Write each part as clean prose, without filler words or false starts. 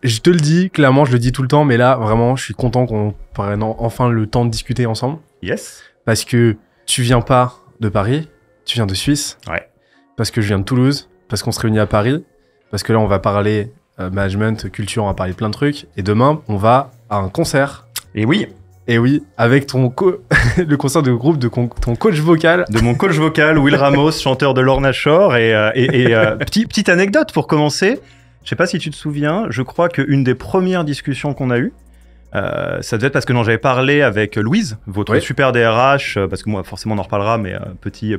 je te le dis, clairement, je le dis tout le temps, mais là, vraiment, je suis content qu'on prenne enfin le temps de discuter ensemble. Yes. Parce que tu viens pas de Paris, tu viens de Suisse. Ouais. Parce que je viens de Toulouse, parce qu'on se réunit à Paris, parce que là, on va parler management, culture, on va parler plein de trucs. Et demain, on va à un concert. Et oui. Et oui, avec le concert de groupe de ton coach vocal. De mon coach vocal, Will Ramos, chanteur de Lorna Shore. Et petite anecdote pour commencer. Je sais pas si tu te souviens, je crois qu'une des premières discussions qu'on a eues, ça devait être parce que j'avais parlé avec Louise, votre super DRH, parce que moi forcément on en reparlera, mais petit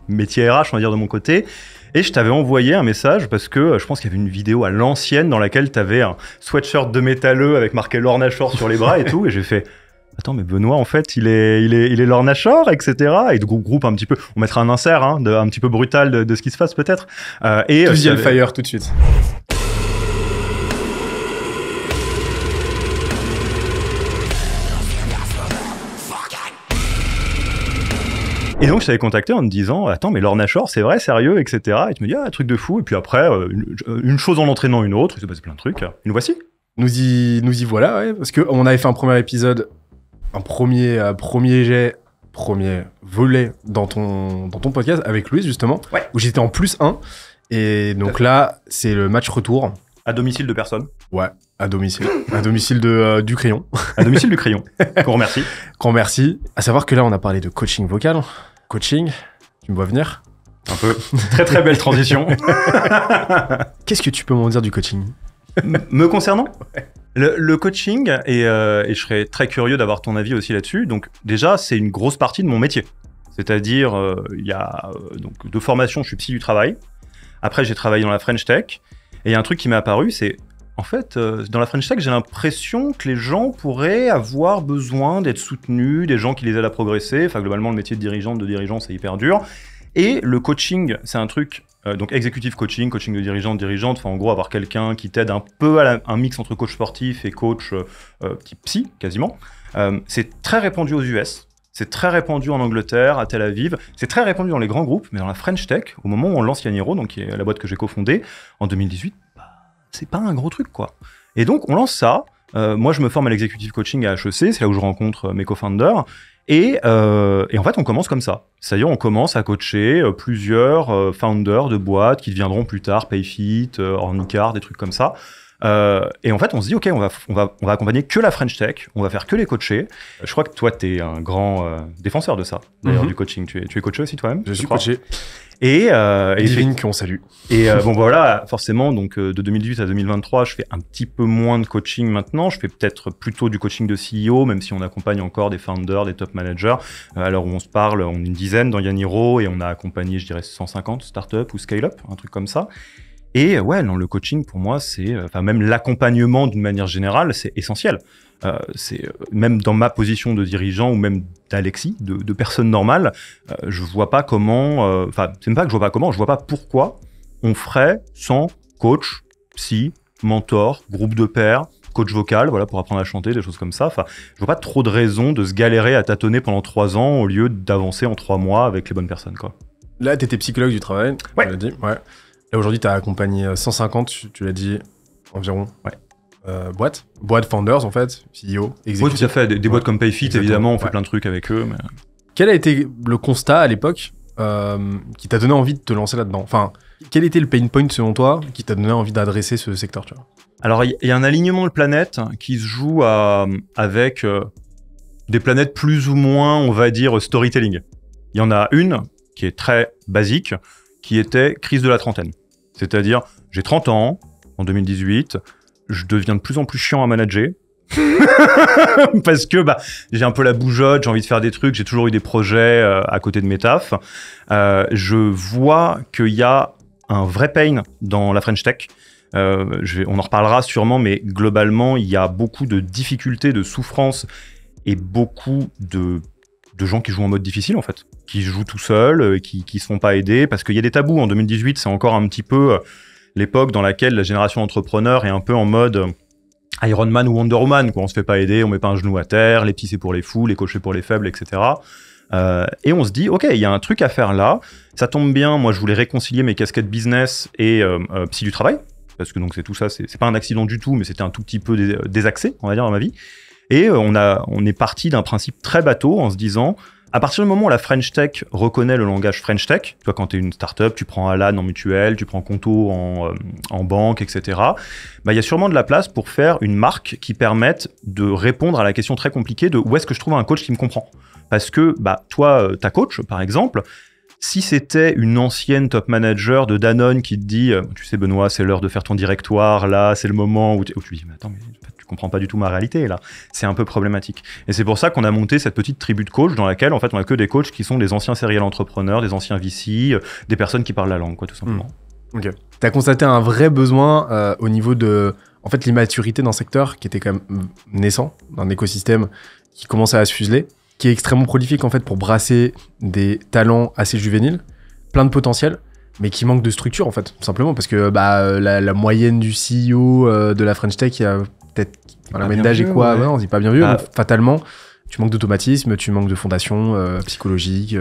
métier RH on va dire de mon côté. Et je t'avais envoyé un message parce que je pense qu'il y avait une vidéo à l'ancienne dans laquelle tu avais un sweatshirt de métalleux avec marqué Lorna Shore sur les bras et tout. Et j'ai fait... Attends, mais Benoît, en fait, il est Lorna Shore, etc. Et de groupe un petit peu, on mettra un insert, un petit peu brutal de ce qui se passe peut-être. Et tu dis le fire tout de suite. Et donc, je t'avais contacté en te disant, attends, mais Lorna Shore, c'est vrai, sérieux, etc. Et tu me dis, un truc de fou. Et puis après, une chose en entraînant une autre, il s'est passé plein de trucs. Et nous voici. Nous y voilà, ouais. Parce qu'on avait fait un premier épisode, un premier volet dans ton podcast avec Louise, justement, où j'étais en +1. Et donc là, c'est le match retour. À domicile de personne. Ouais, à domicile. À domicile du Crayon. À domicile du Crayon. Qu'on remercie. Qu'on remercie. À savoir que là, on a parlé de coaching vocal. Coaching, tu me vois venir? Un peu. Très très belle transition. Qu'est-ce que tu peux m'en dire du coaching? Me concernant? Le coaching, et je serais très curieux d'avoir ton avis aussi là-dessus. Donc déjà, c'est une grosse partie de mon métier. C'est-à-dire, il y a donc de formation, je suis psy du travail. Après, j'ai travaillé dans la French Tech. Et il y a un truc qui m'est apparu, c'est en fait, dans la French Tech, j'ai l'impression que les gens pourraient avoir besoin d'être soutenus, des gens qui les aident à progresser. Enfin, globalement, le métier de dirigeant, c'est hyper dur. Et le coaching, c'est un truc, donc executive coaching, coaching de dirigeante, enfin en gros avoir quelqu'un qui t'aide un peu à un mix entre coach sportif et coach type psy, quasiment. C'est très répandu aux US, c'est très répandu en Angleterre, à Tel Aviv, c'est très répandu dans les grands groupes, mais dans la French Tech, au moment où on lance Yaniro, donc qui est la boîte que j'ai cofondée, en 2018, c'est pas un gros truc, quoi. Et donc, on lance ça. Moi, je me forme à l'executive coaching à HEC, c'est là où je rencontre mes co-founders. Et en fait, on commence comme ça. C'est-à-dire, on commence à coacher plusieurs founders de boîtes qui deviendront plus tard Payfit, Ornicard, des trucs comme ça. Et en fait, on se dit, OK, on va accompagner que la French Tech, on va faire que les coachés. Je crois que toi, tu es un grand défenseur de ça, d'ailleurs, du coaching. Tu es coaché aussi toi-même? Je suis coaché. Et Divine qu'on salue. Et bon voilà, forcément, donc de 2018 à 2023, je fais un petit peu moins de coaching maintenant. Je fais peut-être plutôt du coaching de CEO, même si on accompagne encore des founders, des top managers. À l'heure où on se parle, on est une dizaine dans Yaniro et on a accompagné, je dirais, 150 startups ou scale-up, un truc comme ça. Et ouais, non, le coaching pour moi, c'est, enfin même l'accompagnement d'une manière générale, c'est essentiel. C'est même dans ma position de dirigeant ou même d'Alexis, de personne normale, je vois pas comment, enfin c'est même pas que je vois pas comment, je vois pas pourquoi on ferait sans coach, psy, mentor, groupe de pairs, coach vocal, voilà, pour apprendre à chanter, des choses comme ça. Enfin, je vois pas trop de raisons de se galérer à tâtonner pendant 3 ans au lieu d'avancer en 3 mois avec les bonnes personnes, quoi. Là, t'étais psychologue du travail, ouais. Tu l'as dit, ouais. Là, aujourd'hui, t'as accompagné 150, tu l'as dit, environ. Ouais. Boîtes founders, en fait, CEO, exécutif. Oui, tout à fait. Des boîtes comme Payfit, évidemment, on fait plein de trucs avec eux. Mais... Quel a été le constat à l'époque qui t'a donné envie de te lancer là-dedans? Enfin, quel était le pain point selon toi qui t'a donné envie d'adresser ce secteur, tu vois? Alors, il y a un alignement de planètes qui se joue avec des planètes plus ou moins, on va dire, storytelling. Il y en a une qui est très basique, qui était crise de la trentaine. C'est-à-dire, j'ai 30 ans, en 2018, je deviens de plus en plus chiant à manager, parce que j'ai un peu la bougeotte, j'ai envie de faire des trucs, j'ai toujours eu des projets à côté de mes tafs. Je vois qu'il y a un vrai pain dans la French Tech. On en reparlera sûrement, mais globalement, il y a beaucoup de difficultés, de souffrances et beaucoup de gens qui jouent en mode difficile, en fait, qui jouent tout seuls, qui se font pas aider, parce qu'il y a des tabous. En 2018, c'est encore un petit peu l'époque dans laquelle la génération entrepreneur est un peu en mode Iron Man ou Wonder Woman, quoi. On se fait pas aider, on met pas un genou à terre, les petits c'est pour les fous, les coachs c'est pour les faibles, etc. Et on se dit, ok, il y a un truc à faire là, ça tombe bien, moi je voulais réconcilier mes casquettes business et psy du travail, parce que donc c'est tout ça, c'est pas un accident du tout, mais c'était un tout petit peu désaxé, on va dire, dans ma vie. Et on est parti d'un principe très bateau en se disant, à partir du moment où la French Tech reconnaît le langage French Tech, toi quand tu es une startup, tu prends Alan en mutuelle, tu prends Conto en banque, etc. Il y a sûrement de la place pour faire une marque qui permette de répondre à la question très compliquée de où est-ce que je trouve un coach qui me comprend. Parce que toi, ta coach, par exemple, si c'était une ancienne top manager de Danone qui te dit « Tu sais Benoît, c'est l'heure de faire ton directoire, là, c'est le moment où tu dis « Mais attends, mais tu comprends pas du tout ma réalité, là. » C'est un peu problématique. Et c'est pour ça qu'on a monté cette petite tribu de coachs dans laquelle, en fait, on a que des coachs qui sont des anciens serial entrepreneurs, des anciens VC, des personnes qui parlent la langue, quoi, tout simplement. Ok. Tu as constaté un vrai besoin au niveau de l'immaturité d'un secteur qui était quand même naissant, d'un écosystème qui commençait à se fuseler, qui est extrêmement prolifique en fait pour brasser des talents assez juvéniles, plein de potentiel, mais qui manque de structure en fait, tout simplement parce que la moyenne du CEO de la French Tech, il y a peut-être la moyenne d'âge est quoi, ouais. On dit pas bien vieux, donc fatalement tu manques d'automatisme, tu manques de fondation psychologique,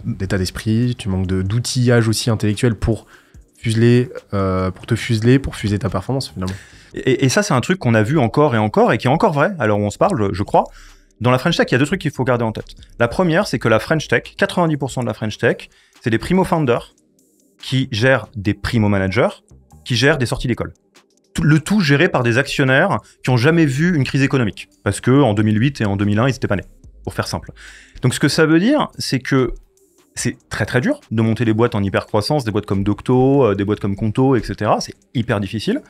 d'état d'esprit, tu manques d'outillage aussi intellectuel pour fuseler, pour fuser ta performance finalement. Et ça c'est un truc qu'on a vu encore et qui est encore vrai, alors on se parle, je crois. Dans la French Tech, il y a deux trucs qu'il faut garder en tête. La première, c'est que la French Tech, 90% de la French Tech, c'est des primo-founders qui gèrent des primo-managers, qui gèrent des sorties d'école. Le tout géré par des actionnaires qui n'ont jamais vu une crise économique. Parce qu'en 2008 et en 2001, ils n'étaient pas nés, pour faire simple. Donc ce que ça veut dire, c'est que c'est très très dur de monter des boîtes en hyper-croissance, des boîtes comme Docto, des boîtes comme Conto, etc. C'est hyper difficile.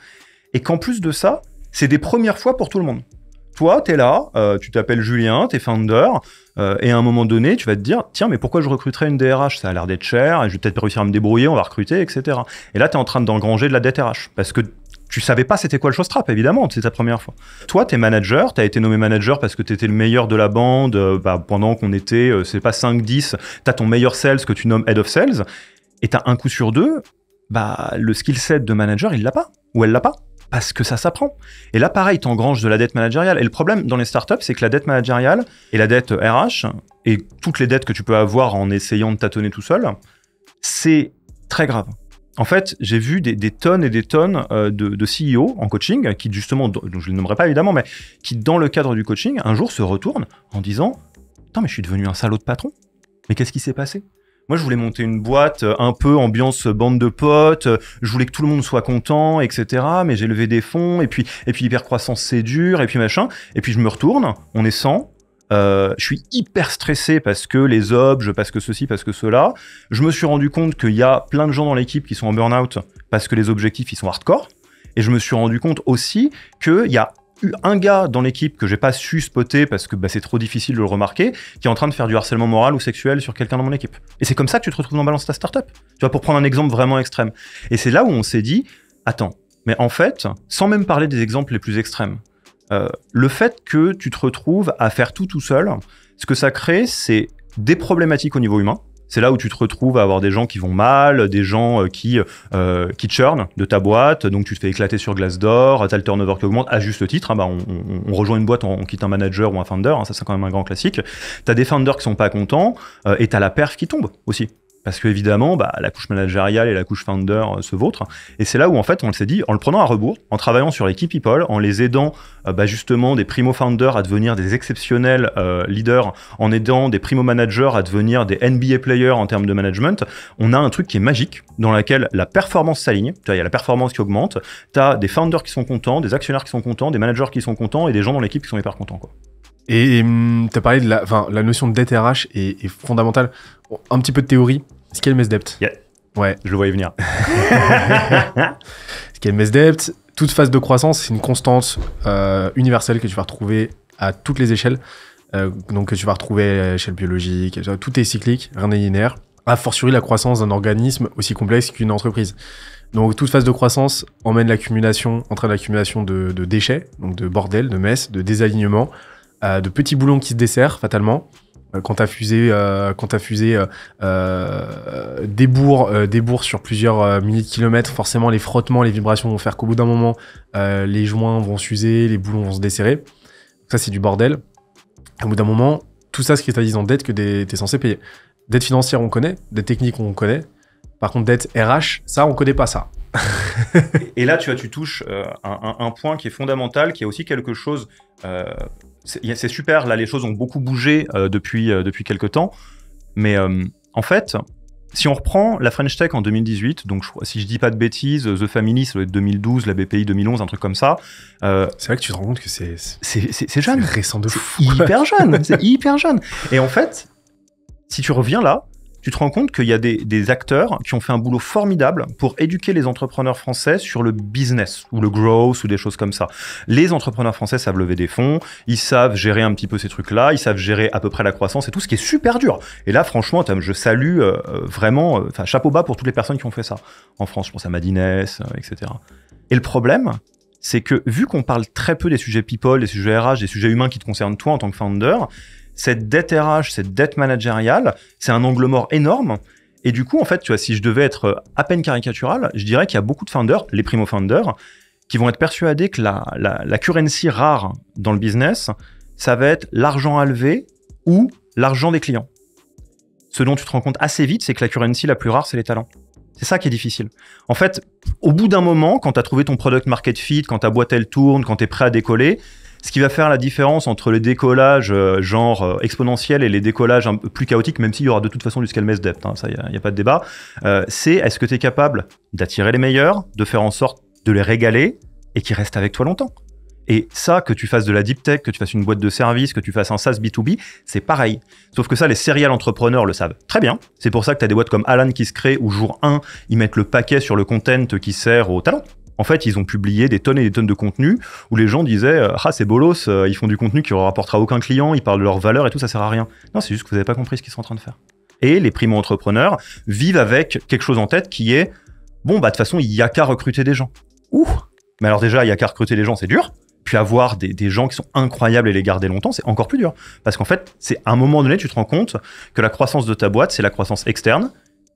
Et qu'en plus de ça, c'est des premières fois pour tout le monde. Toi, t'es là, tu t'appelles Julien, t'es founder, et à un moment donné, tu vas te dire, tiens, mais pourquoi je recruterais une DRH? Ça a l'air d'être cher, et je vais peut-être réussir à me débrouiller, on va recruter, etc. Et là, t'es en train d'engranger de la dette RH, parce que tu savais pas c'était quoi le showstrap, évidemment, c'est ta première fois. Toi, t'es manager, t'as été nommé manager parce que t'étais le meilleur de la bande, pendant qu'on était, c'est pas 5-10, t'as ton meilleur sales que tu nommes head of sales, et t'as un coup sur deux, le skill set de manager, il l'a pas, ou elle l'a pas. Parce que ça s'apprend. Et là, pareil, t'engranges de la dette managériale. Et le problème dans les startups, c'est que la dette managériale et la dette RH, et toutes les dettes que tu peux avoir en essayant de tâtonner tout seul, c'est très grave. En fait, j'ai vu des tonnes et des tonnes de CEO en coaching, qui justement, dont je ne les nommerai pas évidemment, mais qui, dans le cadre du coaching, un jour se retournent en disant « Attends, mais je suis devenu un salaud de patron. Mais qu'est-ce qui s'est passé ?» Moi, je voulais monter une boîte un peu ambiance bande de potes, je voulais que tout le monde soit content, etc. Mais j'ai levé des fonds, et puis hyper-croissance, c'est dur, et puis machin. Et puis je me retourne, on est 100, je suis hyper stressé parce que les objes, parce que ceci, parce que cela. Je me suis rendu compte qu'il y a plein de gens dans l'équipe qui sont en burn-out parce que les objectifs, ils sont hardcore. Et je me suis rendu compte aussi qu'il y a eu un gars dans l'équipe que j'ai pas su spotter parce que c'est trop difficile de le remarquer, qui est en train de faire du harcèlement moral ou sexuel sur quelqu'un dans mon équipe. Et c'est comme ça que tu te retrouves dans Balance ta startup. Tu vois, pour prendre un exemple vraiment extrême. Et c'est là où on s'est dit, attends, mais en fait, sans même parler des exemples les plus extrêmes, le fait que tu te retrouves à faire tout seul, ce que ça crée, c'est des problématiques au niveau humain. C'est là où tu te retrouves à avoir des gens qui vont mal, des gens qui churn de ta boîte, donc tu te fais éclater sur Glassdoor, t'as le turnover qui augmente, à juste titre, on rejoint une boîte, on quitte un manager ou un founder, ça c'est quand même un grand classique. T'as des founders qui sont pas contents, et t'as la perf qui tombe aussi. Parce que évidemment, la couche managériale et la couche founder se vautrent. Et c'est là où en fait on s'est dit, en le prenant à rebours, en travaillant sur les key people, en les aidant justement des primo founders à devenir des exceptionnels leaders, en aidant des primo managers à devenir des NBA players en termes de management, on a un truc qui est magique, dans lequel la performance s'aligne. Il y a la performance qui augmente, tu as des founders qui sont contents, des actionnaires qui sont contents, des managers qui sont contents et des gens dans l'équipe qui sont hyper contents, quoi. Et tu as parlé de la notion de dette RH est fondamentale. Bon, un petit peu de théorie. Scale Mess Debt. Yeah. Ouais. Je le voyais venir. Scale Mess Debt, toute phase de croissance, c'est une constante universelle que tu vas retrouver à toutes les échelles. Donc que tu vas retrouver à l'échelle biologique, tout est cyclique, rien n'est linéaire. A fortiori la croissance d'un organisme aussi complexe qu'une entreprise. Donc toute phase de croissance entraîne l'accumulation de déchets, donc de bordel, de mess, de désalignement, de petits boulons qui se desserrent fatalement. Quand t'as fusé des bourgs sur plusieurs milliers de kilomètres, forcément les frottements, les vibrations vont faire qu'au bout d'un moment, les joints vont s'user, les boulons vont se desserrer. Ça, c'est du bordel. Au bout d'un moment, tout ça se cristallise en dette que t'es censé payer. Dette financière, on connaît. Dette technique, on connaît. Par contre, dette RH, ça, on connaît pas ça. Et là, tu vois, tu touches un point qui est fondamental, qui est aussi quelque chose... c'est super, là, les choses ont beaucoup bougé depuis quelques temps. Mais en fait, si on reprend la French Tech en 2018, donc si je dis pas de bêtises, The Family, ça doit être 2012, la BPI 2011, un truc comme ça. C'est vrai que tu te rends compte que c'est jeune. C'est récent de fou. C'est hyper jeune. Et en fait, si tu reviens là, tu te rends compte qu'il y a des acteurs qui ont fait un boulot formidable pour éduquer les entrepreneurs français sur le business ou le growth ou des choses comme ça. Les entrepreneurs français savent lever des fonds, ils savent gérer un petit peu ces trucs-là, ils savent gérer à peu près la croissance et tout, ce qui est super dur. Et là, franchement, je salue vraiment, chapeau bas pour toutes les personnes qui ont fait ça. En France, je pense à Madines, etc. Et le problème, c'est que vu qu'on parle très peu des sujets people, des sujets RH, des sujets humains qui te concernent toi en tant que founder, cette dette RH, cette dette managériale, c'est un angle mort énorme. Et du coup, en fait, tu vois, si je devais être à peine caricatural, je dirais qu'il y a beaucoup de founders, les primo-founders, qui vont être persuadés que la currency rare dans le business, ça va être l'argent à lever ou l'argent des clients. Ce dont tu te rends compte assez vite, c'est que la currency la plus rare, c'est les talents. C'est ça qui est difficile. En fait, au bout d'un moment, quand tu as trouvé ton product market fit, quand ta boîte elle tourne, quand tu es prêt à décoller, ce qui va faire la différence entre les décollages exponentiels et les décollages un peu plus chaotiques, même s'il y aura de toute façon du scale mess depth, ça, il n'y a pas de débat, c'est est-ce que tu es capable d'attirer les meilleurs, de faire en sorte de les régaler et qu'ils restent avec toi longtemps. Et ça, que tu fasses de la deep tech, que tu fasses une boîte de service, que tu fasses un SaaS B2B, c'est pareil. Sauf que ça, les serial entrepreneurs le savent très bien. C'est pour ça que tu as des boîtes comme Alan qui se créent où jour 1, ils mettent le paquet sur le content qui sert aux talents. En fait, ils ont publié des tonnes et des tonnes de contenu où les gens disaient « Ah, c'est bolos, ils font du contenu qui ne rapportera aucun client, ils parlent de leur valeur et tout, ça sert à rien. » Non, c'est juste que vous n'avez pas compris ce qu'ils sont en train de faire. Et les primo-entrepreneurs vivent avec quelque chose en tête qui est « Bon, bah de toute façon, il n'y a qu'à recruter des gens. » Ouh. Mais alors déjà, il n'y a qu'à recruter des gens, c'est dur. Puis avoir des gens qui sont incroyables et les garder longtemps, c'est encore plus dur. Parce qu'en fait, c'est à un moment donné, tu te rends compte que la croissance de ta boîte, c'est la croissance externe,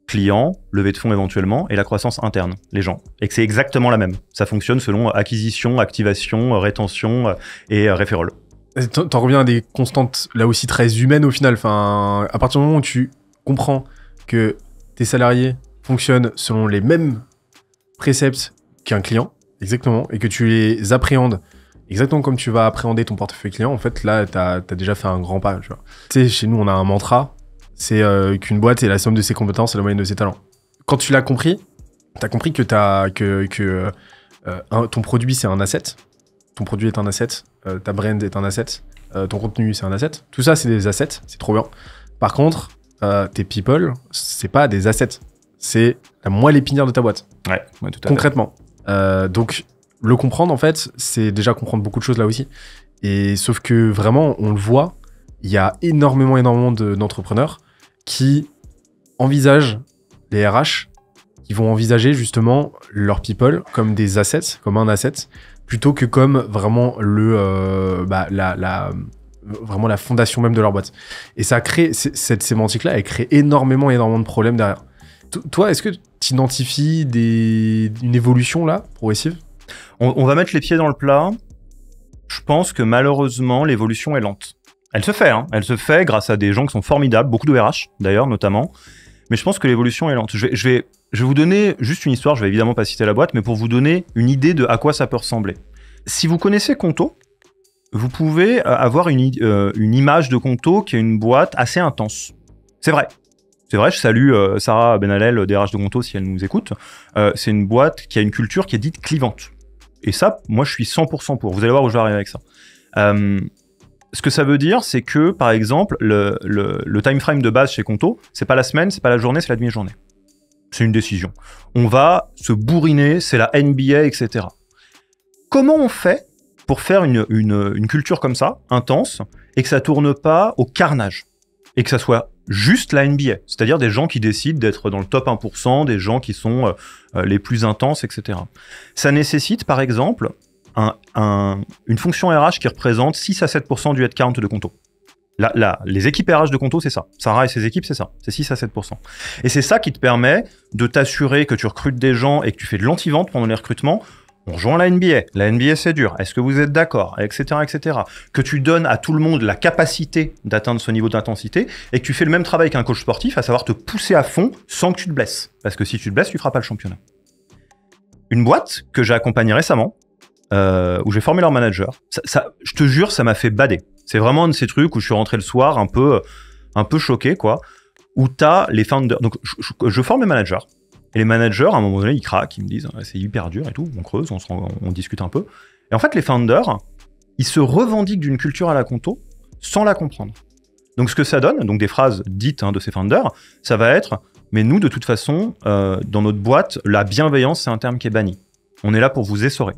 clients, levée de fonds éventuellement, et la croissance interne, les gens. Et que c'est exactement la même. Ça fonctionne selon acquisition, activation, rétention et referral. T'en reviens à des constantes, là aussi, très humaines au final. Enfin, à partir du moment où tu comprends que tes salariés fonctionnent selon les mêmes préceptes qu'un client, exactement, et que tu les appréhendes exactement comme tu vas appréhender ton portefeuille client, en fait, là, t'as déjà fait un grand pas, tu vois. Tu sais, chez nous, on a un mantra, c'est qu'une boîte est la somme de ses compétences et la moyenne de ses talents. Quand tu l'as compris, t'as compris que ton produit, c'est un asset. Ton produit est un asset, ta brand est un asset, ton contenu, c'est un asset. Tout ça, c'est des assets, c'est trop bien. Par contre, tes people, c'est pas des assets. C'est la moelle épinière de ta boîte. Ouais, tout à fait. Concrètement. Donc, le comprendre, en fait, c'est déjà comprendre beaucoup de choses là aussi. Et sauf que vraiment, on le voit, il y a énormément d'entrepreneurs qui envisagent les RH, qui vont envisager justement leurs people comme des assets, comme un asset, plutôt que comme vraiment vraiment la fondation même de leur boîte. Et ça crée, cette sémantique-là, elle crée énormément de problèmes derrière. Toi, est-ce que tu identifies une évolution là, progressive ? On va mettre les pieds dans le plat. Je pense que malheureusement, l'évolution est lente. Elle se fait, hein. Elle se fait grâce à des gens qui sont formidables, beaucoup de RH d'ailleurs notamment. Mais je pense que l'évolution est lente. Je vais vous donner juste une histoire, je vais évidemment pas citer la boîte, mais pour vous donner une idée de à quoi ça peut ressembler. Si vous connaissez Conto, vous pouvez avoir une image de Conto qui est une boîte assez intense. C'est vrai. C'est vrai, je salue Sarah Benalel, DRH de Conto, si elle nous écoute. C'est une boîte qui a une culture qui est dite clivante. Et ça, moi, je suis 100% pour. Vous allez voir où je vais arriver avec ça. Ce que ça veut dire, c'est que, par exemple, le time frame de base chez Conto, c'est pas la semaine, c'est pas la journée, c'est la demi-journée. C'est une décision. On va se bourriner, c'est la NBA, etc. Comment on fait pour faire une culture comme ça, intense, et que ça tourne pas au carnage ? Et que ça soit juste la NBA, c'est-à-dire des gens qui décident d'être dans le top 1%, des gens qui sont les plus intenses, etc. Ça nécessite, par exemple, une fonction RH qui représente 6 à 7% du headcount de Conto. Les équipes RH de Conto, c'est ça. Sarah et ses équipes, c'est ça. C'est 6 à 7%. Et c'est ça qui te permet de t'assurer que tu recrutes des gens et que tu fais de l'anti-vente pendant les recrutements. On rejoint la NBA. La NBA, c'est dur. Est-ce que vous êtes d'accord ? Etc., etc. Que tu donnes à tout le monde la capacité d'atteindre ce niveau d'intensité et que tu fais le même travail qu'un coach sportif, à savoir te pousser à fond sans que tu te blesses. Parce que si tu te blesses, tu ne feras pas le championnat. une boîte que j'ai accompagnée récemment, où j'ai formé leur manager. Je te jure, ça m'a fait bader. C'est vraiment un de ces trucs où je suis rentré le soir un peu choqué, quoi, où t'as les founders. Donc, je forme les managers. Et les managers, à un moment donné, ils craquent, ils me disent c'est hyper dur et tout. On creuse, on discute un peu. Et en fait, les founders, ils se revendiquent d'une culture à la conto sans la comprendre. Donc, ce que ça donne, donc des phrases dites de ces founders, ça va être mais nous, de toute façon, dans notre boîte, la bienveillance, c'est un terme qui est banni. On est là pour vous essorer.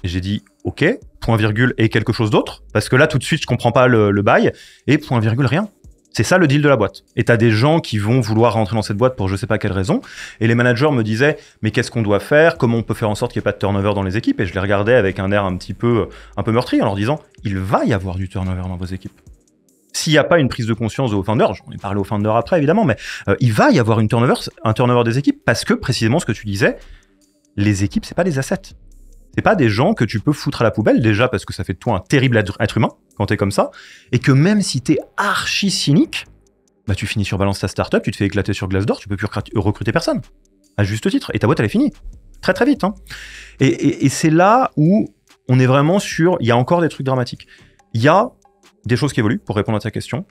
Et j'ai dit ok, point virgule et quelque chose d'autre, parce que là, tout de suite, je comprends pas le bail, et point virgule rien. C'est ça le deal de la boîte. Et t'as des gens qui vont vouloir rentrer dans cette boîte pour je sais pas quelle raison. Et les managers me disaient, mais qu'est-ce qu'on doit faire? Comment on peut faire en sorte qu'il n'y ait pas de turnover dans les équipes? Et je les regardais avec un air un peu meurtri en leur disant, il va y avoir du turnover dans vos équipes. S'il n'y a pas une prise de conscience aux founders, j'en ai parlé aux founders après évidemment, mais il va y avoir un turnover des équipes parce que précisément ce que tu disais, les équipes, c'est pas des assets. C'est pas des gens que tu peux foutre à la poubelle, déjà parce que ça fait de toi un terrible être humain quand t'es comme ça, et que même si t'es archi cynique, bah tu finis sur Balance ta startup, tu te fais éclater sur Glassdoor, tu peux plus recruter personne, à juste titre, et ta boîte elle est finie, très très vite. Et c'est là où on est vraiment sur, il y a encore des trucs dramatiques. Il y a des choses qui évoluent, pour répondre à ta question,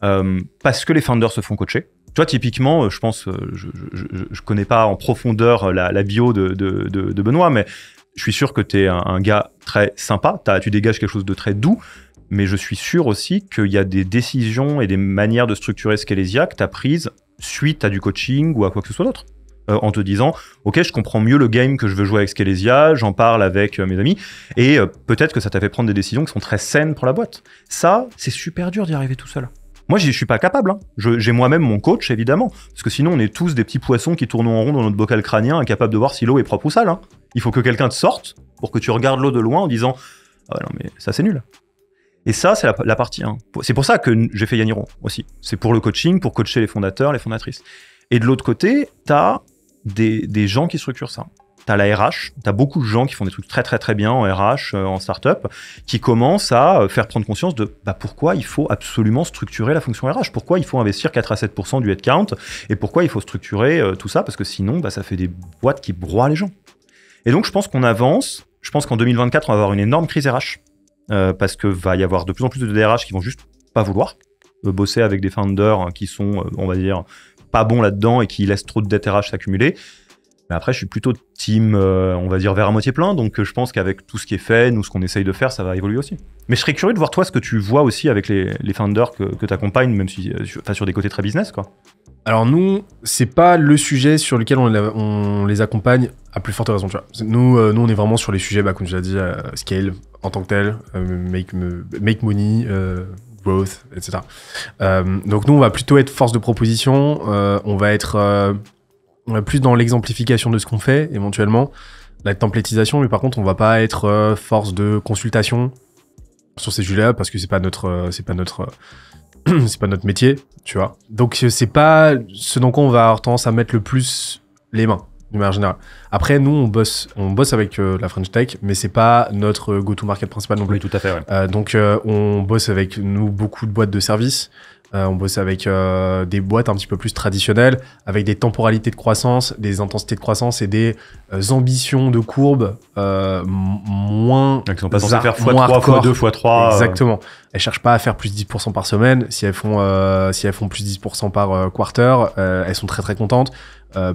parce que les founders se font coacher. Toi, typiquement, je pense, je connais pas en profondeur la bio de Benoît, mais je suis sûr que tu es un gars très sympa, tu dégages quelque chose de très doux, mais je suis sûr aussi qu'il y a des décisions et des manières de structurer Scalesia que tu as prises suite à du coaching ou à quoi que ce soit d'autre. En te disant, ok, je comprends mieux le game que je veux jouer avec Scalesia, j'en parle avec mes amis, et peut-être que ça t'a fait prendre des décisions qui sont très saines pour la boîte. Ça, c'est super dur d'y arriver tout seul. Moi, je suis pas capable. J'ai moi-même mon coach, évidemment, parce que sinon, on est tous des petits poissons qui tournent en rond dans notre bocal crânien, incapables de voir si l'eau est propre ou sale. Il faut que quelqu'un te sorte pour que tu regardes l'eau de loin en disant « Ah ouais, non, mais ça, c'est nul ». Et ça, c'est la partie 1. C'est pour ça que j'ai fait Yaniro aussi. C'est pour le coaching, pour coacher les fondateurs, les fondatrices. Et de l'autre côté, t'as des gens qui structurent ça. T'as la RH, t'as beaucoup de gens qui font des trucs très très très bien en RH, en startup, qui commencent à faire prendre conscience de pourquoi il faut absolument structurer la fonction RH, pourquoi il faut investir 4 à 7% du headcount, et pourquoi il faut structurer tout ça, parce que sinon, ça fait des boîtes qui broient les gens. Et donc, je pense qu'on avance. Je pense qu'en 2024, on va avoir une énorme crise RH, parce que va y avoir de plus en plus de DRH qui vont juste pas vouloir bosser avec des founders qui sont, on va dire, pas bons là-dedans et qui laissent trop de dettes RH s'accumuler. Mais après, je suis plutôt team, on va dire, verre à moitié plein. Donc, je pense qu'avec tout ce qui est fait, nous, ce qu'on essaye de faire, ça va évoluer aussi. Mais je serais curieux de voir, toi, ce que tu vois aussi avec les founders que tu accompagnes, même si, sur des côtés très business, quoi. Alors, nous, c'est pas le sujet sur lequel on les accompagne à plus forte raison. Tu vois. Nous, on est vraiment sur les sujets, comme tu l'as dit, scale en tant que tel, make money, growth, etc. Donc, nous, on va plutôt être force de proposition. On va être plus dans l'exemplification de ce qu'on fait, éventuellement, la templétisation, mais par contre, on va pas être force de consultation sur ces sujets-là parce que c'est pas notre métier, tu vois. Donc, c'est pas ce dans quoi on va avoir tendance à mettre le plus les mains, d'une manière générale. Après, nous, on bosse avec la French Tech, mais c'est pas notre go-to-market principal non plus. Oui, tout à fait, ouais. Donc, on bosse avec nous beaucoup de boîtes de services. On bosse avec des boîtes un petit peu plus traditionnelles, avec des temporalités de croissance, des intensités de croissance et des ambitions de courbe moins... Elles sont pas censées faire x3, x2, x3. Exactement. Elles cherchent pas à faire plus 10% par semaine. Si elles font plus 10% par quarter, elles sont très très contentes.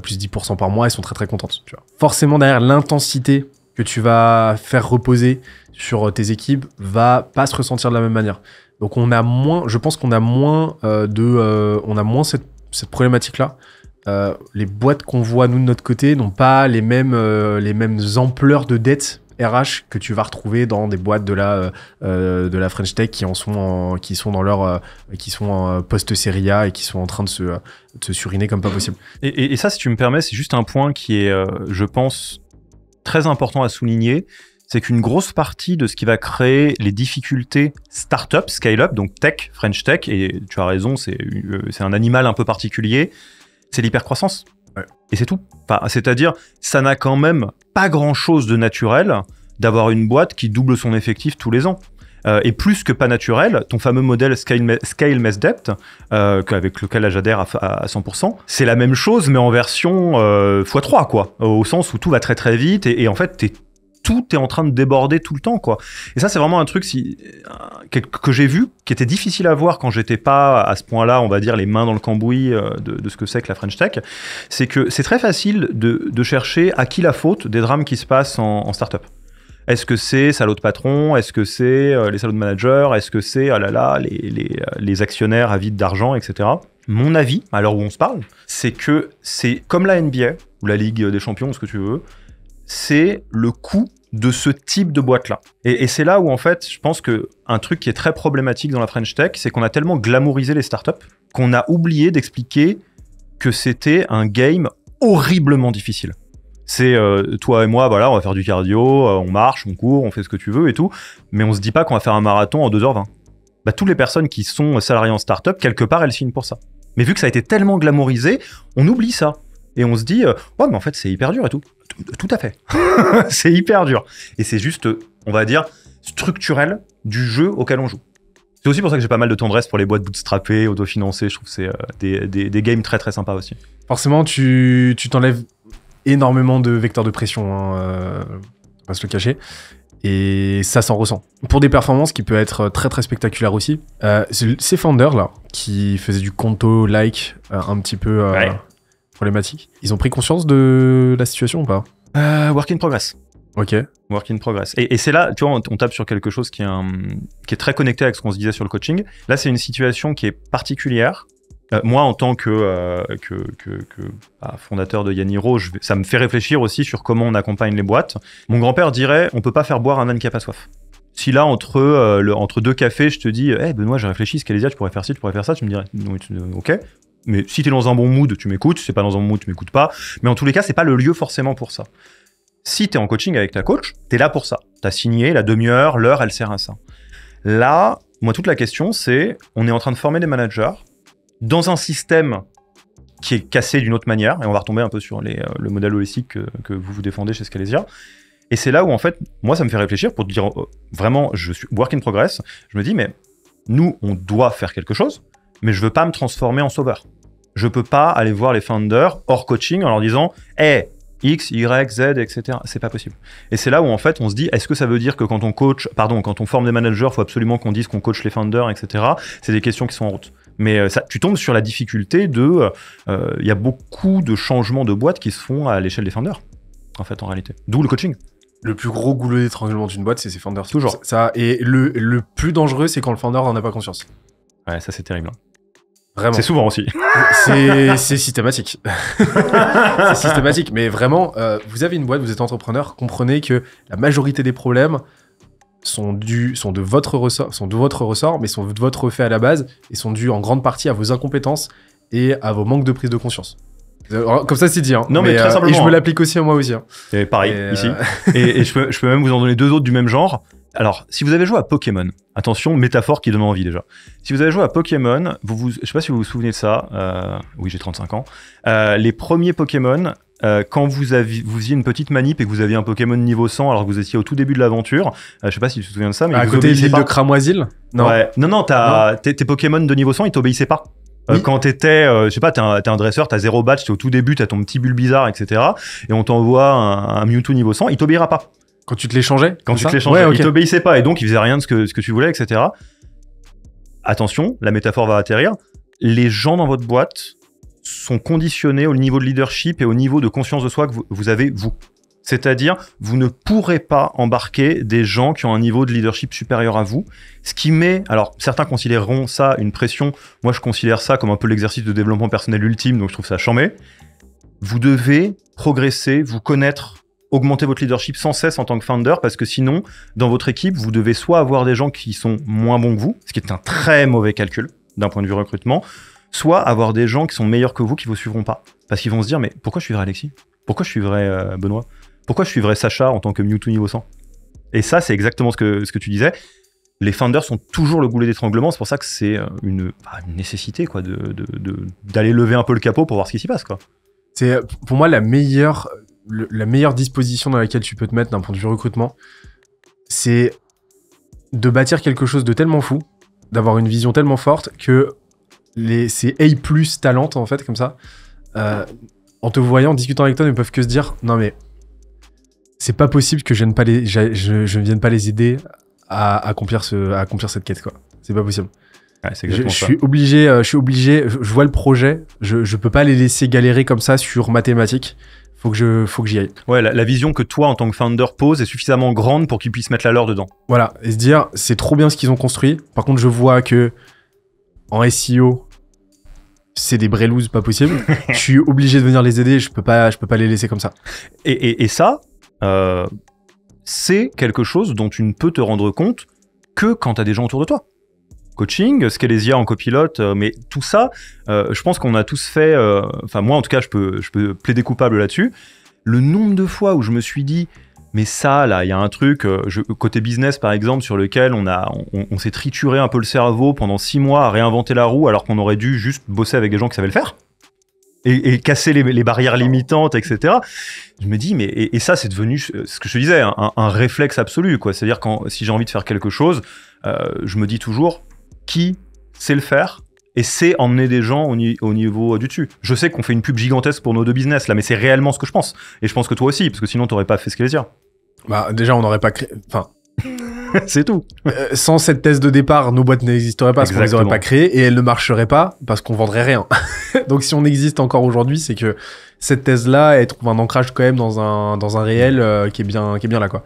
Plus 10% par mois, elles sont très très contentes. Tu vois. Forcément, derrière l'intensité que tu vas faire reposer sur tes équipes va pas se ressentir de la même manière. Donc je pense qu'on a moins cette problématique-là. Les boîtes qu'on voit nous de notre côté n'ont pas les mêmes ampleurs de dettes RH que tu vas retrouver dans des boîtes de la French Tech qui sont en post-série A et qui sont en train de se suriner comme pas possible. Et ça, si tu me permets, c'est juste un point qui est, je pense, très important à souligner. C'est qu'une grosse partie de ce qui va créer les difficultés startup, scale-up, donc tech, French Tech, et tu as raison, c'est un animal un peu particulier, c'est l'hypercroissance. Ouais. Et c'est tout. Enfin, c'est-à-dire, ça n'a quand même pas grand-chose de naturel d'avoir une boîte qui double son effectif tous les ans. est plus que pas naturel. Ton fameux modèle Scale Mess Depth, avec lequel là, j'adhère à 100%, c'est la même chose, mais en version x3, quoi. Au sens où tout va très très vite et en fait, tout est en train de déborder tout le temps, quoi. Et ça, c'est vraiment un truc que j'ai vu, qui était difficile à voir quand j'étais pas à ce point-là, on va dire, les mains dans le cambouis de ce que c'est que la French Tech. C'est que c'est très facile de chercher à qui la faute des drames qui se passent en startup. Est-ce que c'est salauds de patron? Est-ce que c'est les salauds de managers? Est-ce que c'est, oh là là, les actionnaires avides d'argent, etc. Mon avis, à l'heure où on se parle, c'est que c'est comme la NBA, ou la Ligue des Champions, ce que tu veux, c'est le coût de ce type de boîte-là. Et c'est là où, en fait, je pense qu'un truc qui est très problématique dans la French Tech, c'est qu'on a tellement glamourisé les startups qu'on a oublié d'expliquer que c'était un game horriblement difficile. C'est toi et moi, voilà, on va faire du cardio, on marche, on court, on fait ce que tu veux et tout, mais on se dit pas qu'on va faire un marathon en 2h20. Bah, toutes les personnes qui sont salariées en startup, quelque part, elles signent pour ça. Mais vu que ça a été tellement glamourisé, on oublie ça. Et on se dit, ouais, mais en fait, c'est hyper dur et tout. Tout à fait. C'est hyper dur. Et c'est juste, on va dire, structurel du jeu auquel on joue. C'est aussi pour ça que j'ai pas mal de tendresse pour les boîtes bootstrappées, autofinancées. Je trouve que c'est des games très très sympas aussi. Forcément, tu t'enlèves énormément de vecteurs de pression, on va se le cacher. Et ça s'en ressent. Pour des performances qui peuvent être très très spectaculaires aussi. Ces founders là, qui faisaient du conto-like un petit peu problématique, ils ont pris conscience de la situation ou pas? Work in progress. Ok. Work in progress. Et c'est là, tu vois, on tape sur quelque chose qui est très connecté avec ce qu'on se disait sur le coaching. Là, c'est une situation qui est particulière. Moi, en tant que fondateur de Yaniro, ça me fait réfléchir aussi sur comment on accompagne les boîtes. Mon grand-père dirait, on peut pas faire boire un âne qui a pas soif. Si là, entre deux cafés, je te dis, Benoît, j'ai réfléchi, Scalezia, tu pourrais faire ci, tu pourrais faire ça, tu me dirais, ok. Mais si t'es dans un bon mood, tu m'écoutes. Si t'es pas dans un bon mood, tu m'écoutes pas. Mais en tous les cas, c'est pas le lieu forcément pour ça. Si t'es en coaching avec ta coach, t'es là pour ça. T'as signé, la demi-heure, l'heure, elle sert à ça. Là, moi, toute la question, c'est, on est en train de former des managers dans un système qui est cassé d'une autre manière, et on va retomber un peu sur le modèle holistique que vous défendez chez Scalezia. Et c'est là où, en fait, moi, ça me fait réfléchir pour te dire, vraiment, je suis work in progress. Je me dis, mais nous, on doit faire quelque chose, mais je veux pas me transformer en sauveur. Je peux pas aller voir les founders hors coaching en leur disant X, Y, Z, etc. C'est pas possible. Et c'est là où en fait on se dit, est-ce que ça veut dire que quand on forme des managers, il faut absolument qu'on dise qu'on coach les founders, etc. C'est des questions qui sont en route. Mais tu tombes sur la difficulté il y a beaucoup de changements de boîtes qui se font à l'échelle des founders, en fait, en réalité. D'où le coaching. Le plus gros goulot d'étranglement d'une boîte, c'est ses founders. Toujours. Ça, et le plus dangereux, c'est quand le founder n'en a pas conscience. Ouais, ça c'est terrible. Vraiment. C'est souvent aussi. C'est systématique. C'est systématique. Mais vraiment, vous avez une boîte, vous êtes entrepreneur, comprenez que la majorité des problèmes sont de votre ressort, mais sont de votre fait à la base et sont dus en grande partie à vos incompétences et à vos manques de prise de conscience. Comme ça, c'est dit. Hein. Non, mais très simplement. Et je me l'applique aussi à moi aussi. Hein. Et pareil, ici. Et je peux même vous en donner deux autres du même genre. Alors, si vous avez joué à Pokémon, attention, métaphore qui donne envie déjà. Si vous avez joué à Pokémon, je sais pas si vous vous souvenez de ça, oui, j'ai 35 ans, les premiers Pokémon, quand vous faisiez une petite manip et que vous aviez un Pokémon niveau 100 alors que vous étiez au tout début de l'aventure, je sais pas si tu te souviens de ça, mais à côté de l'île de Cramoisil? Non. Ouais. Non, tes Pokémon de niveau 100, ils t'obéissaient pas. Oui. Quand t'étais, je sais pas, t'es un dresseur, t'as 0 badge, t'es au tout début, t'as ton petit Bulbizarre, etc. Et on t'envoie un Mewtwo niveau 100, il t'obéira pas. Quand tu te l'échangeais? Ouais, okay. Il t'obéissait pas et donc il faisait rien de ce que tu voulais, etc. Attention, la métaphore va atterrir. Les gens dans votre boîte sont conditionnés au niveau de leadership et au niveau de conscience de soi que vous avez, vous. C'est-à-dire, vous ne pourrez pas embarquer des gens qui ont un niveau de leadership supérieur à vous. Ce qui met, alors certains considéreront ça une pression. Moi, je considère ça comme un peu l'exercice de développement personnel ultime, donc je trouve ça chambé. Vous devez progresser, vous connaître, augmenter votre leadership sans cesse en tant que founder, parce que sinon, dans votre équipe, vous devez soit avoir des gens qui sont moins bons que vous, ce qui est un très mauvais calcul d'un point de vue recrutement, soit avoir des gens qui sont meilleurs que vous qui vous suivront pas. Parce qu'ils vont se dire, mais pourquoi je suivrais Alexis? Pourquoi je suivrais Benoît? Pourquoi je suivrais Sacha en tant que Mewtwo niveau 100? Et ça, c'est exactement ce que tu disais. Les founders sont toujours le goulet d'étranglement, c'est pour ça que c'est une nécessité quoi, d'aller lever un peu le capot pour voir ce qui s'y passe, quoi. C'est pour moi la meilleure disposition dans laquelle tu peux te mettre d'un point de vue recrutement, c'est de bâtir quelque chose de tellement fou, d'avoir une vision tellement forte que ces A+ talents, en fait, comme ça, en te voyant, en discutant avec toi, ne peuvent que se dire, non mais, c'est pas possible que je ne vienne pas les aider à accomplir cette quête, quoi. C'est pas possible. Ouais, c'est exactement ça. Je suis obligé, je vois le projet, je peux pas les laisser galérer comme ça sur mathématiques. Faut que j'y aille. Ouais, la vision que toi, en tant que founder, poses est suffisamment grande pour qu'ils puissent mettre la leur dedans. Voilà, et se dire, c'est trop bien ce qu'ils ont construit. Par contre, je vois que en SEO, c'est des brelouses pas possible. Je suis obligé de venir les aider, je peux pas les laisser comme ça. Et ça, c'est quelque chose dont tu ne peux te rendre compte que quand tu as des gens autour de toi. Coaching, Scalesia en copilote, mais tout ça, je pense qu'on a tous fait, enfin moi en tout cas je peux plaider coupable là-dessus, le nombre de fois où je me suis dit, mais ça là, il y a un truc, côté business par exemple, sur lequel on s'est trituré un peu le cerveau pendant 6 mois à réinventer la roue alors qu'on aurait dû juste bosser avec des gens qui savaient le faire et casser les barrières limitantes, etc. Je me dis, mais et ça c'est devenu, ce que je te disais, un réflexe absolu, quoi. C'est-à-dire si j'ai envie de faire quelque chose, je me dis toujours, qui sait le faire et sait emmener des gens au niveau du dessus. Je sais qu'on fait une pub gigantesque pour nos 2 business là, mais c'est réellement ce que je pense. Et je pense que toi aussi, parce que sinon t'aurais pas fait Scalesia. Bah déjà on n'aurait pas créé... Enfin... c'est tout. Sans cette thèse de départ, nos boîtes n'existeraient pas parce qu'on les aurait pas créées et elles ne marcheraient pas parce qu'on vendrait rien. Donc si on existe encore aujourd'hui, c'est que cette thèse-là, elle trouve un ancrage quand même dans un réel qui est bien là, quoi.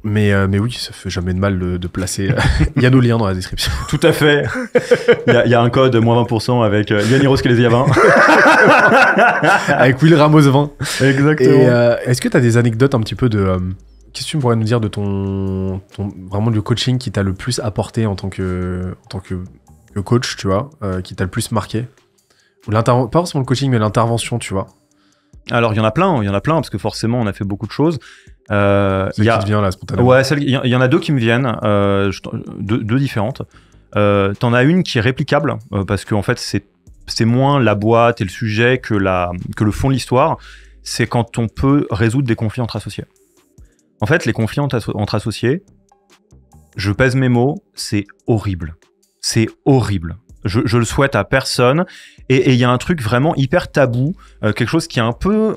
Mais oui, ça fait jamais de mal de placer. Il y a nos liens dans la description. Tout à fait. Il y a un code moins 20% avec Yanniros Scalesia 20. Avec Will Ramos 20. Exactement. Et est-ce que tu as des anecdotes un petit peu de... Qu'est-ce que tu pourrais nous dire de ton vraiment du coaching qui t'a le plus apporté en tant que coach, tu vois, qui t'a le plus marqué? Ou pas forcément le coaching, mais l'intervention, tu vois. Alors, il y en a plein, parce que forcément, on a fait beaucoup de choses. Celle qui te vient là, spontanément. Ouais, il y en a 2 qui me viennent, 2 différentes. T'en as une qui est réplicable, parce qu'en fait, c'est moins la boîte et le sujet que le fond de l'histoire. C'est quand on peut résoudre des conflits entre associés. En fait, les conflits entre associés, je pèse mes mots, c'est horrible. C'est horrible. Je le souhaite à personne. Et il y a un truc vraiment hyper tabou, quelque chose qui est un peu...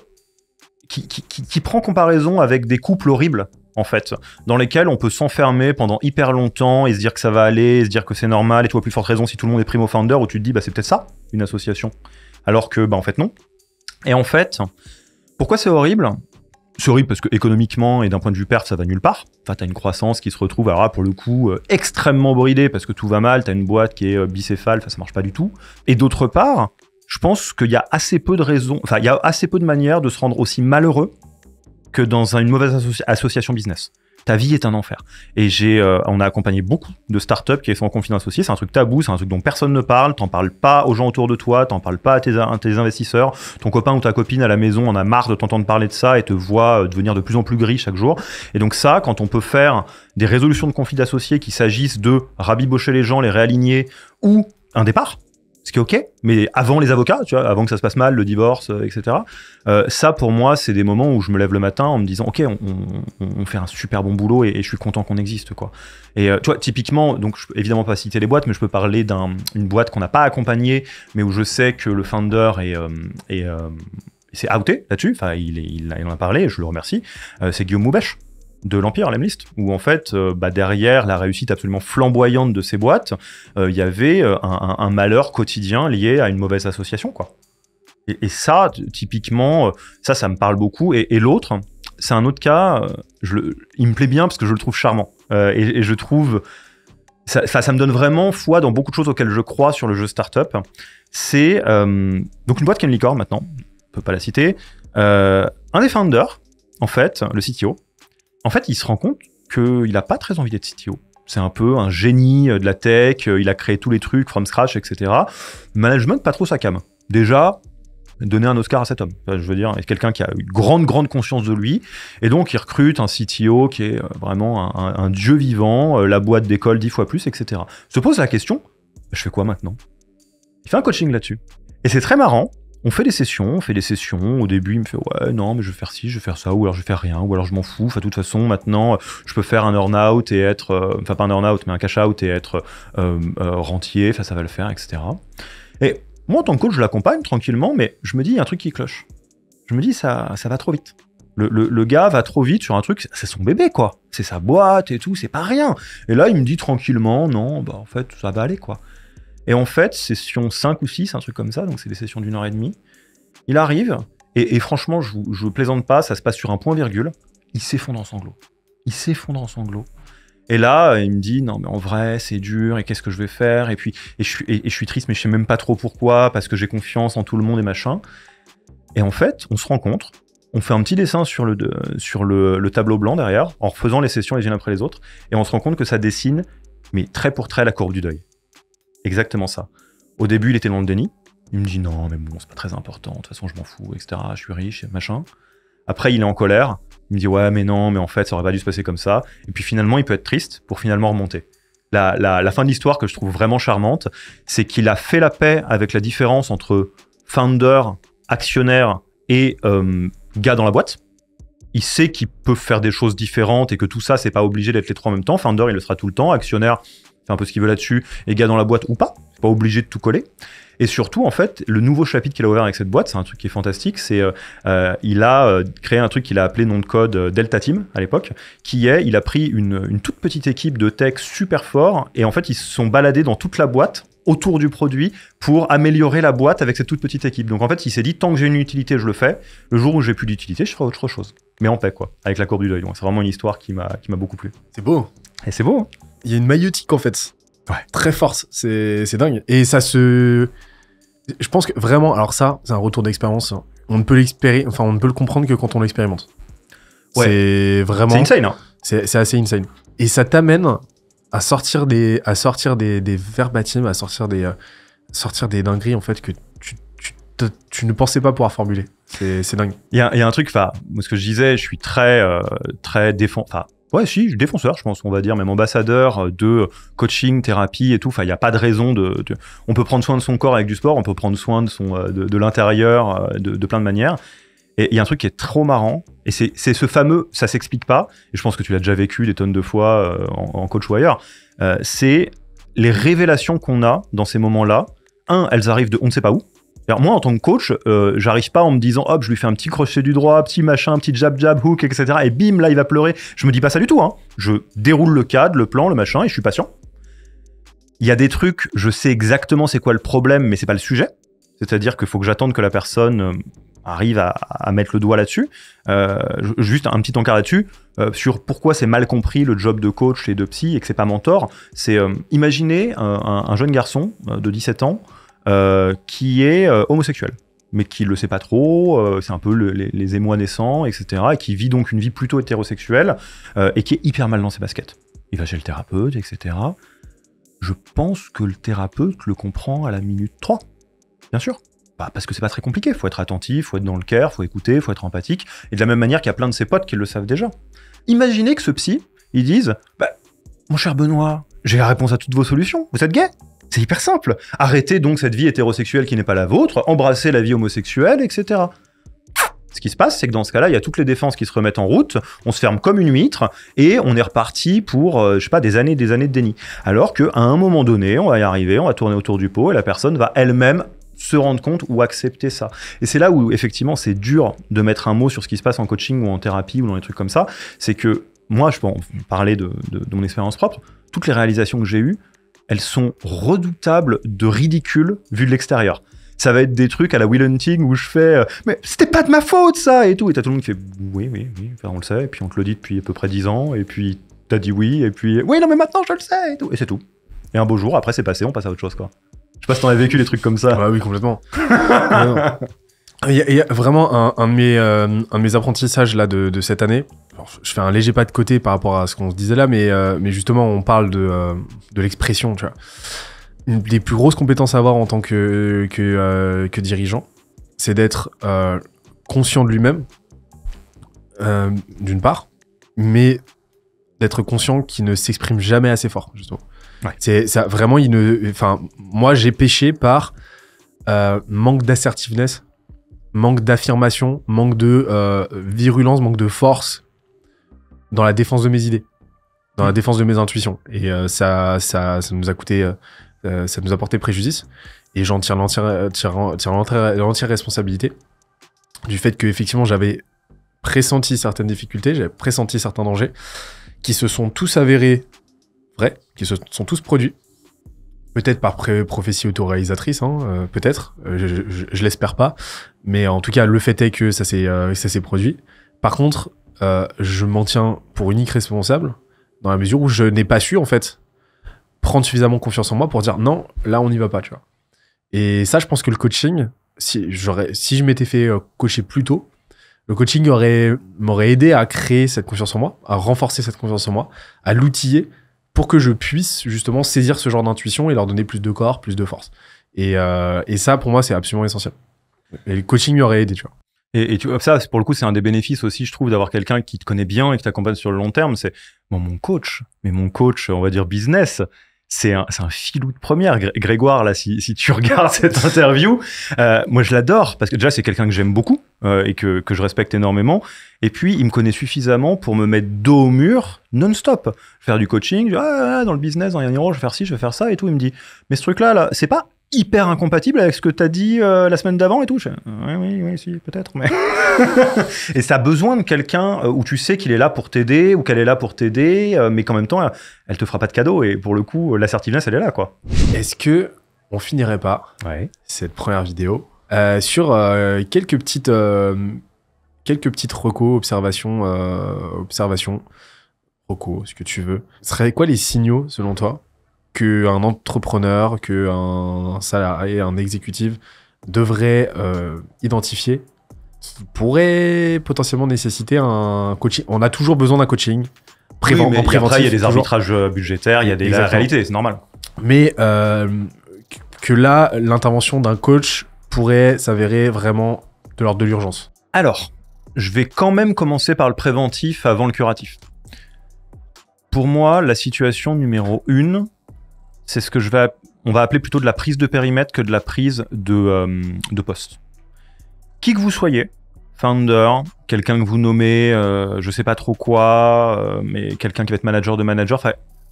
Qui prend comparaison avec des couples horribles, en fait, dans lesquels on peut s'enfermer pendant hyper longtemps et se dire que ça va aller, et se dire que c'est normal, et toi, plus forte raison si tout le monde est primo founder, où tu te dis, bah c'est peut-être ça, une association. Alors que, bah en fait, non. Et en fait, pourquoi c'est horrible ? C'est horrible parce que économiquement et d'un point de vue perte, ça va nulle part. Enfin, t'as une croissance qui se retrouve, alors là, pour le coup, extrêmement bridée parce que tout va mal, t'as une boîte qui est bicéphale, enfin, ça marche pas du tout. Et d'autre part, je pense qu'il y a assez peu de raisons, enfin, il y a assez peu de manières de se rendre aussi malheureux que dans une mauvaise association business. Ta vie est un enfer. Et on a accompagné beaucoup de startups qui sont en conflit associé. C'est un truc tabou, c'est un truc dont personne ne parle. T'en parles pas aux gens autour de toi, t'en parles pas à tes investisseurs. Ton copain ou ta copine à la maison en a marre de t'entendre parler de ça et te voit devenir de plus en plus gris chaque jour. Et donc ça, quand on peut faire des résolutions de conflits associés, qu'il s'agisse de rabibocher les gens, les réaligner ou un départ, ce qui est ok, mais avant les avocats, tu vois, avant que ça se passe mal, le divorce, etc. Ça, pour moi, c'est des moments où je me lève le matin en me disant, ok, on fait un super bon boulot et je suis content qu'on existe, quoi. Et tu vois, typiquement, donc je peux évidemment pas citer les boîtes, mais je peux parler d'une boîte qu'on n'a pas accompagnée, mais où je sais que le founder s'est outé là-dessus. Enfin, il en a parlé, je le remercie. C'est Guillaume Moubèche de l'Empire, Lemlist, où en fait, derrière la réussite absolument flamboyante de ces boîtes, il y avait un malheur quotidien lié à une mauvaise association, quoi. Et ça, typiquement, ça me parle beaucoup. Et l'autre, c'est un autre cas, il me plaît bien parce que je le trouve charmant. Et je trouve... Ça me donne vraiment foi dans beaucoup de choses auxquelles je crois sur le jeu startup. C'est donc une boîte qui est une licorne maintenant, on peut pas la citer. Un des founders, en fait, le CTO, en fait, il se rend compte qu'il n'a pas très envie d'être CTO. C'est un peu un génie de la tech, il a créé tous les trucs from scratch, etc. Management, pas trop sa came. Déjà, donner un Oscar à cet homme. Je veux dire, quelqu'un qui a une grande conscience de lui. Et donc, il recrute un CTO qui est vraiment un dieu vivant, la boîte d'école 10 fois plus, etc. Se pose la question, je fais quoi maintenant ? Il fait un coaching là-dessus. Et c'est très marrant. On fait des sessions. Au début, il me fait ouais, non, mais je vais faire ci, je vais faire ça, ou alors je vais faire rien, ou alors je m'en fous. Enfin, de toute façon, maintenant, je peux faire un earn-out et être, enfin pas un earn-out, mais un cash-out et être rentier. Enfin, ça va le faire, etc. Et moi, en tant que coach, je l'accompagne tranquillement, mais je me dis, il y a un truc qui cloche. Je me dis, ça va trop vite. Le gars va trop vite sur un truc, c'est son bébé, quoi. C'est sa boîte et tout, c'est pas rien. Et là, il me dit tranquillement, non, bah en fait, ça va aller, quoi. Et en fait, session 5 ou 6, un truc comme ça, donc c'est des sessions d'1h30. Il arrive, et franchement, je plaisante pas, ça se passe sur un point-virgule, il s'effondre en sanglots. Et là, il me dit, non, mais en vrai, c'est dur, et qu'est-ce que je vais faire? Et je suis triste, mais je sais même pas trop pourquoi, parce que j'ai confiance en tout le monde et machin. Et en fait, on se rencontre, on fait un petit dessin sur le tableau blanc derrière, en refaisant les sessions les unes après les autres, et on se rend compte que ça dessine, mais trait pour trait, la courbe du deuil. Exactement ça. Au début, il était dans le déni. Il me dit non, mais bon, c'est pas très important, de toute façon, je m'en fous, etc. Je suis riche, machin. Après, il est en colère. Il me dit ouais, mais non, mais en fait, ça aurait pas dû se passer comme ça. Et puis finalement, il peut être triste pour finalement remonter. La fin de l'histoire que je trouve vraiment charmante, c'est qu'il a fait la paix avec la différence entre founder, actionnaire et gars dans la boîte. Il sait qu'il peut faire des choses différentes et que tout ça, c'est pas obligé d'être les trois en même temps. Founder, il le sera tout le temps. Actionnaire, fait un peu ce qu'il veut là-dessus. Et gars dans la boîte ou pas. C'est pas obligé de tout coller. Et surtout, en fait, le nouveau chapitre qu'il a ouvert avec cette boîte, c'est un truc qui est fantastique. C'est il a créé un truc qu'il a appelé nom de code Delta Team à l'époque, qui est, il a pris une toute petite équipe de tech super fort et en fait, ils se sont baladés dans toute la boîte autour du produit pour améliorer la boîte avec cette toute petite équipe. Donc en fait, il s'est dit, tant que j'ai une utilité, je le fais. Le jour où j'ai plus d'utilité, je ferai autre chose. Mais en paix, quoi, avec la courbe du deuil. Donc, c'est vraiment une histoire qui m'a beaucoup plu. C'est beau. Et c'est beau. Hein. Il y a une maïeutique, en fait. Ouais. Très forte. C'est dingue. Et ça se... Je pense que vraiment, alors ça, c'est un retour d'expérience. On ne peut le comprendre que quand on l'expérimente. Ouais. C'est vraiment... C'est insane, hein. C'est assez insane. Et ça t'amène à sortir des verbatims, à sortir des dingueries, en fait, que tu ne pensais pas pouvoir formuler. C'est dingue. Il y a un truc, enfin, ce que je disais, je suis très défenseur, je pense, on va dire, même ambassadeur de coaching, thérapie et tout. Enfin, il n'y a pas de raison on peut prendre soin de son corps avec du sport, on peut prendre soin de l'intérieur de plein de manières. Et il y a un truc qui est trop marrant, et c'est ce fameux, ça s'explique pas, et je pense que tu l'as déjà vécu des tonnes de fois en coach ou ailleurs, c'est les révélations qu'on a dans ces moments-là. Elles arrivent de on ne sait pas où. Alors moi, en tant que coach, j'arrive pas en me disant hop, je lui fais un petit crochet du droit, petit machin, petit jab, hook, etc. Et bim, là, il va pleurer. Je me dis pas ça du tout, hein. Je déroule le cadre, le plan, le machin, et je suis patient. Il y a des trucs, je sais exactement c'est quoi le problème, mais c'est pas le sujet. C'est-à-dire qu'il faut que j'attende que la personne arrive à mettre le doigt là-dessus. Juste un petit encart là-dessus, sur pourquoi c'est mal compris le job de coach et de psy et que c'est pas mentor. C'est imaginez un jeune garçon de 17 ans qui est homosexuel, mais qui le sait pas trop, c'est un peu les émois naissants, etc., et qui vit donc une vie plutôt hétérosexuelle, et qui est hyper mal dans ses baskets. Il va chez le thérapeute, etc. Je pense que le thérapeute le comprend à la minute 3, bien sûr. Bah, parce que c'est pas très compliqué, faut être attentif, faut être dans le care, faut écouter, faut être empathique, et de la même manière qu'il y a plein de ses potes qui le savent déjà. Imaginez que ce psy, ils disent bah, mon cher Benoît, j'ai la réponse à toutes vos solutions, vous êtes gay ? C'est hyper simple. Arrêtez donc cette vie hétérosexuelle qui n'est pas la vôtre, embrassez la vie homosexuelle, etc. Ce qui se passe, c'est que dans ce cas-là, il y a toutes les défenses qui se remettent en route, on se ferme comme une huître, et on est reparti pour, des années de déni. Alors qu'à un moment donné, on va y arriver, on va tourner autour du pot, et la personne va elle-même se rendre compte ou accepter ça. Et c'est là où, effectivement, c'est dur de mettre un mot sur ce qui se passe en coaching ou en thérapie ou dans des trucs comme ça. C'est que, moi, je peux en parler de mon expérience propre, toutes les réalisations que j'ai eues, elles sont redoutables de ridicule vu de l'extérieur. Ça va être des trucs à la Will Hunting où je fais mais c'était pas de ma faute ça et tout, et t'as tout le monde qui fait oui, enfin, on le sait, et puis on te le dit depuis à peu près 10 ans, et puis t'as dit oui, et puis oui, non mais maintenant je le sais, et tout, et c'est tout. Et un beau jour, après c'est passé, on passe à autre chose, quoi. Je sais pas si t'en as vécu des trucs comme ça. Ah oui, complètement. Il y a vraiment un de mes apprentissages là de cette année. Alors, je fais un léger pas de côté par rapport à ce qu'on se disait là, mais justement on parle de l'expression, tu vois. Une des plus grosses compétences à avoir en tant que dirigeant, c'est d'être conscient de lui-même, d'une part, mais d'être conscient qu'il ne s'exprime jamais assez fort, justement. Ouais. C'est ça, vraiment, moi j'ai péché par manque d'assertiveness manque d'affirmation, manque de virulence, manque de force dans la défense de mes idées, dans la défense de mes intuitions. Et ça nous a coûté, ça nous a porté préjudice. Et j'en tire l'entière responsabilité du fait que effectivement j'avais pressenti certaines difficultés, j'avais pressenti certains dangers qui se sont tous avérés vrais, qui se sont tous produits. Peut-être par prophétie autoréalisatrice, hein, peut-être, je l'espère pas, mais en tout cas le fait est que ça s'est produit. Par contre, je m'en tiens pour unique responsable dans la mesure où je n'ai pas su en fait prendre suffisamment confiance en moi pour dire non, là on n'y va pas, tu vois. Et ça, je pense que le coaching, si je m'étais fait coacher plus tôt, le coaching m'aurait aidé à créer cette confiance en moi, à renforcer cette confiance en moi, à l'outiller pour que je puisse justement saisir ce genre d'intuition et leur donner plus de corps, plus de force. Et ça, pour moi, c'est absolument essentiel. Et le coaching m'y aurait aidé, tu vois. Et tu vois, ça, pour le coup, c'est un des bénéfices aussi, je trouve, d'avoir quelqu'un qui te connaît bien et qui t'accompagne sur le long terme. C'est mon coach, on va dire business, c'est un filou de première. Grégoire, là, si tu regardes cette interview, moi, je l'adore parce que déjà, c'est quelqu'un que j'aime beaucoup et que je respecte énormément. Et puis, il me connaît suffisamment pour me mettre dos au mur non-stop. Faire du coaching, dans le business, dans Yaniro, je vais faire ci, je vais faire ça et tout. Il me dit, mais ce truc-là, c'est pas hyper incompatible avec ce que t'as dit la semaine d'avant et tout. Je fais, oui, si, peut-être, mais... Et ça a besoin de quelqu'un où tu sais qu'il est là pour t'aider ou qu'elle est là pour t'aider, mais qu'en même temps, elle te fera pas de cadeau. Et pour le coup, l'assertiveness, elle est là, quoi. Est-ce que on finirait pas cette première vidéo sur quelques petites recos, observations, recos, ce que tu veux. Ce serait quoi les signaux, selon toi, qu'un entrepreneur, qu'un salarié, un exécutif devrait identifier qui pourrait potentiellement nécessiter un coaching? On a toujours besoin d'un coaching en préventif. Après, il y a des arbitrages budgétaires, il y a des réalités, c'est normal. Mais que là, l'intervention d'un coach pourrait s'avérer vraiment de l'ordre de l'urgence. Alors, je vais quand même commencer par le préventif avant le curatif. Pour moi, la situation numéro 1, c'est ce que on va appeler plutôt de la prise de périmètre que de la prise de poste. Qui que vous soyez, founder, quelqu'un que vous nommez, je sais pas trop quoi, mais quelqu'un qui va être manager de manager,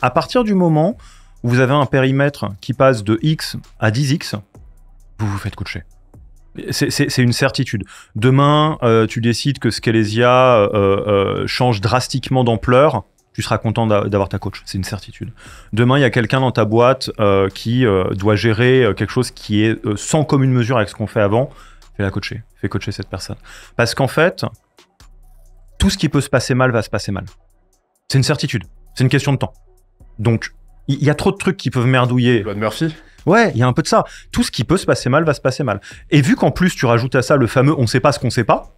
à partir du moment où vous avez un périmètre qui passe de X à 10X, vous vous faites coacher. C'est une certitude. Demain, tu décides que Scalesia change drastiquement d'ampleur, tu seras content d'avoir ta coach, c'est une certitude. Demain, il y a quelqu'un dans ta boîte qui doit gérer quelque chose qui est sans commune mesure avec ce qu'on fait avant, fais coacher cette personne. Parce qu'en fait, tout ce qui peut se passer mal va se passer mal. C'est une certitude, c'est une question de temps. Donc, il y a trop de trucs qui peuvent merdouiller. Loi de Murphy. Ouais, il y a un peu de ça. Tout ce qui peut se passer mal va se passer mal. Et vu qu'en plus, tu rajoutes à ça le fameux « on sait pas ce qu'on sait pas »,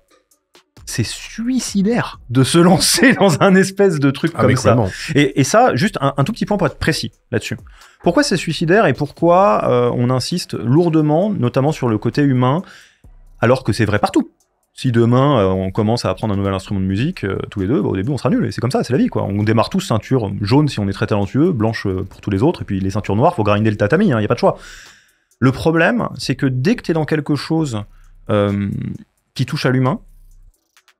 c'est suicidaire de se lancer dans un espèce de truc comme ça. Et ça, juste un tout petit point pour être précis là-dessus. Pourquoi c'est suicidaire et pourquoi on insiste lourdement, notamment sur le côté humain, alors que c'est vrai partout. Si demain, on commence à apprendre un nouvel instrument de musique, tous les deux, au début, on sera nuls. Et c'est comme ça, c'est la vie, quoi. On démarre tous ceinture jaune si on est très talentueux, blanche pour tous les autres, et puis les ceintures noires, faut grinder le tatami, y a pas de choix. Le problème, c'est que dès que t'es dans quelque chose qui touche à l'humain,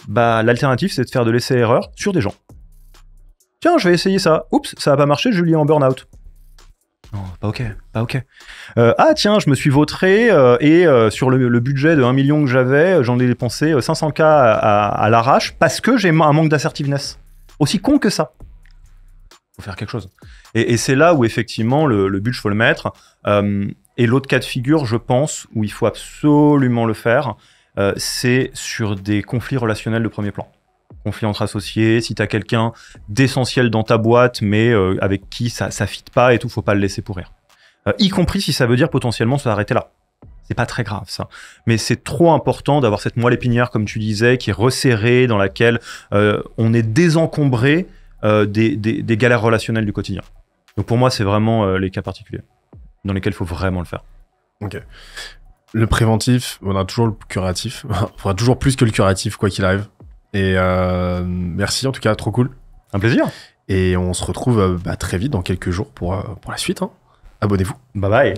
bah, l'alternative, c'est de faire de l'essai-erreur sur des gens. Tiens, je vais essayer ça. Oups, ça va pas marcher, je lui en burn-out. Non, pas ok. Ah tiens, je me suis vautré et sur le budget de 1 million que j'avais, j'en ai dépensé 500K à l'arrache parce que j'ai un manque d'assertiveness. Aussi con que ça. Faut faire quelque chose. Et c'est là où effectivement le but, il faut le mettre. Et l'autre cas de figure, je pense, où il faut absolument le faire, c'est sur des conflits relationnels de premier plan. Conflit entre associés, si t'as quelqu'un d'essentiel dans ta boîte, mais avec qui ça fit pas et tout, faut pas le laisser pourrir. Y compris si ça veut dire potentiellement se arrêter là. C'est pas très grave, ça. Mais c'est trop important d'avoir cette moelle épinière, comme tu disais, qui est resserrée, dans laquelle on est désencombré des galères relationnelles du quotidien. Donc pour moi, c'est vraiment les cas particuliers dans lesquels il faut vraiment le faire. Ok. Le préventif, on a toujours le curatif. On fera toujours plus que le curatif, quoi qu'il arrive. Et merci, en tout cas, trop cool. Un plaisir. Et on se retrouve très vite, dans quelques jours, pour la suite. Hein. Abonnez-vous. Bye bye.